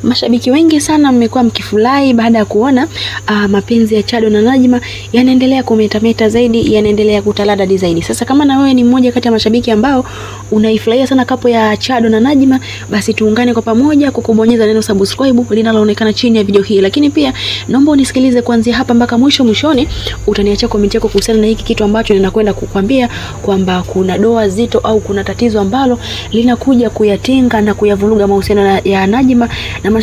Mashabiki wengi sana mmekuwa mkifurahi baada ya kuona mapenzi ya Chado na Najma yanaendelea kumetameta zaidi, yanaendelea kutaladadi zaidi. Sasa kama na wewe ni mmoja kati ya mashabiki ambao unaifurahia sana kapo ya Chado na Najma, basi tuungane kwa pamoja kwa kubonyeza neno subscribe linaloonekana chini ya video hii. Lakini pia naomba unisikilize kuanzia hapa mpaka mwisho. Mwishoni utaniacha comment yako kuhusiana na hiki kitu ambacho ninakwenda kukwambia kwamba kuna doa zito au kuna tatizo ambalo linakuja kuyatenga na kuyavuruga mahusiano ya Najma na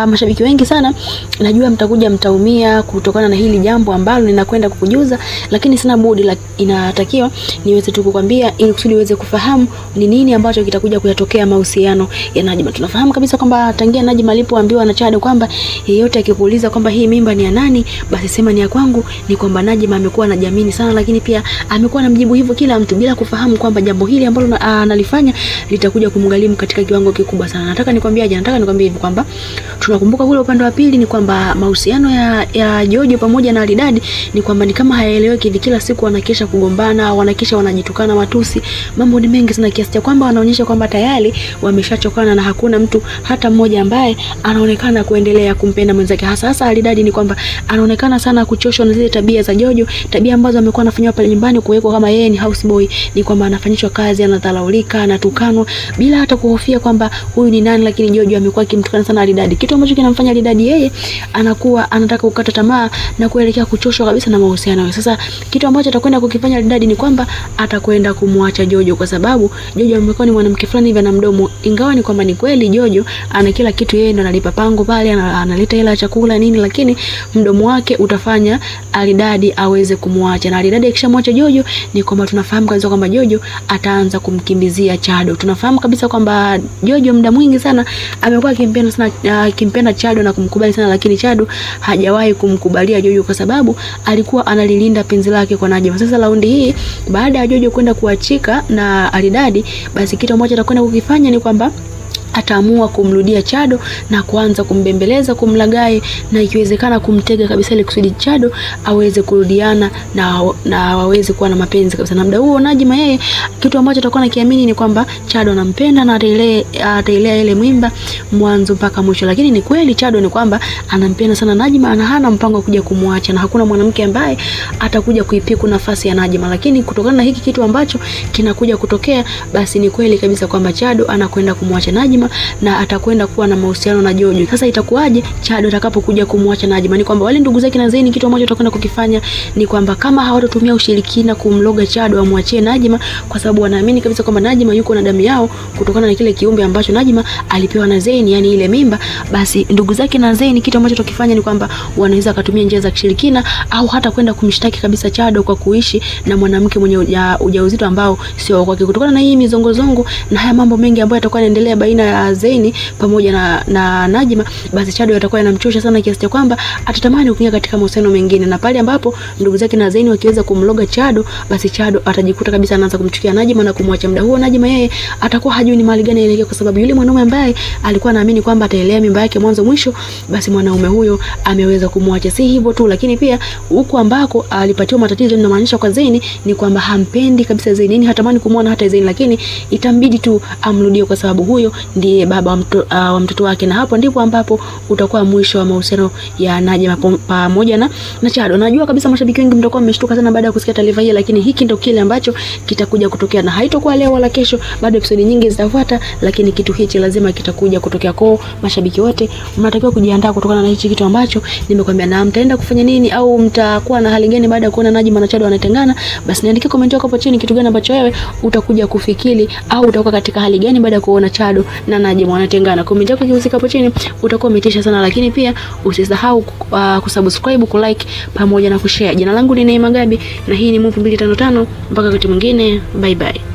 mashabiki wengi sana. Najua mtakuja mtaumia kutokana na hili jambo ambalo ninakwenda kukujuza, lakini sina budi inatakiwa niweze tu kukwambia ili kusudi uweze kufahamu ni nini ambacho kitakuja kuyatokea mahusiano ya Najma. Tunafahamu kabisa kwamba tangia Najma alipoambiwa na Chado kwamba yeyote akikuuliza kwamba hii mimba ni ya nani, basi sema ni ya kwangu, ni kwamba Najma amekuwa anajiamini sana, lakini pia amekuwa anamjibu hivyo kila mtu bila kufahamu kwamba jambo hili ambalo analifanya litakuja kumgharimu katika kiwango kikubwa sana. Nataka nikwambie hivi kwamba tunakumbuka kule upande wa pili ni kwamba mahusiano ya Jojo pamoja na Alidadi ni kwamba ni kama hayaeleweki hivi, kila siku wanakesha kugombana, wanakesha wanajitukana matusi, mambo ni mengi sana kiasi cha kwamba wanaonyesha kwamba tayari wameshachokana na hakuna mtu hata mmoja ambaye anaonekana kuendelea kumpenda mwenzake. Hasa Alidadi ni kwamba anaonekana sana kuchoshwa na zile tabia za Jojo, tabia ambazo amekuwa anafanywa pale nyumbani, kuwekwa kama yeye ni houseboy, ni kwamba anafanyishwa kazi, anadharaulika, anatukanwa bila hata kuhofia kwamba huyu ni nani, lakini Jojo amekuwa akimtukana sana Alidadi, kitu ambacho kinamfanya Alidadi yeye anakuwa anataka kukata tamaa na kuelekea kuchoshwa kabisa na mahusiano. Sasa kitu ambacho atakwenda kukifanya Alidadi ni kwamba atakwenda kumwacha Jojo, kwa sababu Jojo amekuwa ni mwanamke fulani hivi na mdomo, ingawa ni kwamba ni kweli Jojo ana kila kitu, yeye ndo analipa pango pale, analeta hela ya chakula nini, lakini mdomo wake utafanya Alidadi aweze kumwacha. Na Alidadi akishamwacha Jojo ni kwamba tunafahamu kabisa kwamba Jojo ataanza kumkimbizia Chado. Tunafahamu kabisa kwamba Jojo muda mwingi sana amekuwa akimpenda Chado na kumkubali sana, lakini Chado hajawahi kumkubalia Jojo kwa sababu alikuwa analilinda penzi lake kwa Najma. Sasa raundi hii baada ya Jojo kwenda kuachika na Alidadi, basi kitu ambacho atakwenda kukifanya ni kwamba ataamua kumrudia Chado na kuanza kumbembeleza, kumlagai na ikiwezekana kumtega kabisa ili kusudi Chado aweze kurudiana na waweze kuwa na mapenzi kabisa. Na muda huo Najma yeye kitu ambacho atakuwa anakiamini ni kwamba Chado anampenda na atailea ile mimba mwanzo mpaka mwisho. Lakini ni kweli Chado ni kwamba anampenda sana Najma na hana mpango kuja kumwacha, na hakuna mwanamke ambaye atakuja kuipiku nafasi ya Najma. Lakini kutokana na hiki kitu ambacho kinakuja kutokea, basi ni kweli kabisa kwamba Chado anakwenda kumwacha Najma na atakwenda kuwa na mahusiano na Jojo. Sasa itakuwaje Chado atakapokuja kumwacha Najma? Ni kwamba wale ndugu zake na Zaini, kitu ambacho atakwenda kukifanya ni kwamba kama hawatatumia ushirikina kumloga Chado amwachie Najma, kwa sababu wanaamini kabisa kwamba Najma yuko na damu yao kutokana na kile kiumbe ambacho Najma alipewa na Zaini, yani ile mimba, basi ndugu zake na Zaini kitu ambacho atakifanya ni kwamba wanaweza kutumia njia za kishirikina au hata kwenda kumshtaki kabisa Chado kwa kuishi na mwanamke mwenye ujauzito ambao sio wake. Kutokana na hii mizongozongo na haya mambo mengi ambayo yatakuwa yanaendelea baina ya Zaini pamoja na Najma, basi Chado atakuwa anamchosha sana kiasi cha kwamba atatamani kuingia katika mahusiano mengine, na pale ambapo ndugu zake na Zaini wakiweza kumloga Chado, basi Chado atajikuta kabisa anaanza kumchukia Najma na kumwacha. Muda huo Najma yeye atakuwa hajui ni mahali gani aelekea, kwa sababu yule mwanaume ambaye alikuwa anaamini kwamba ataelea mimba yake mwanzo mwisho, basi mwanaume huyo ameweza kumwacha. Si hivyo tu, lakini pia huko ambako alipatiwa matatizo, inamaanisha kwa Zaini ni kwamba hampendi kabisa Zaini, hatamani kumuona hata Zaini, lakini itambidi tu amrudie kwa sababu huyo ndiye baba wa mtoto wake. Na hapo ndipo ambapo utakuwa mwisho wa mahusiano ya Najma pamoja na Chado. Najua kabisa mashabiki wengi mtakuwa mmeshtuka sana baada ya kusikia taarifa hii, lakini hiki ndio kile ambacho kitakuja kutokea, na haitakuwa leo wala kesho, bado episode nyingi zitafuata, lakini kitu hichi lazima kitakuja kutokea. Kwa mashabiki wote mnatakiwa kujiandaa kutokana na hichi kitu ambacho nimekwambia. Na mtaenda kufanya nini au mtakuwa na hali gani baada ya kuona Najma na Chado wanatengana? Basi niandike comment yako hapo chini, kitu gani ambacho wewe utakuja kufikiri, au utakuwa katika hali gani baada ya kuona Chado na Najma wanatengana. Comment yako ikihusika hapo chini utakuwa umetisha sana, lakini pia usisahau kusubscribe, kulike pamoja na kushare. Jina langu ni Neema Gabi na hii ni Move 255. Mpaka wakati mwingine, bye bye.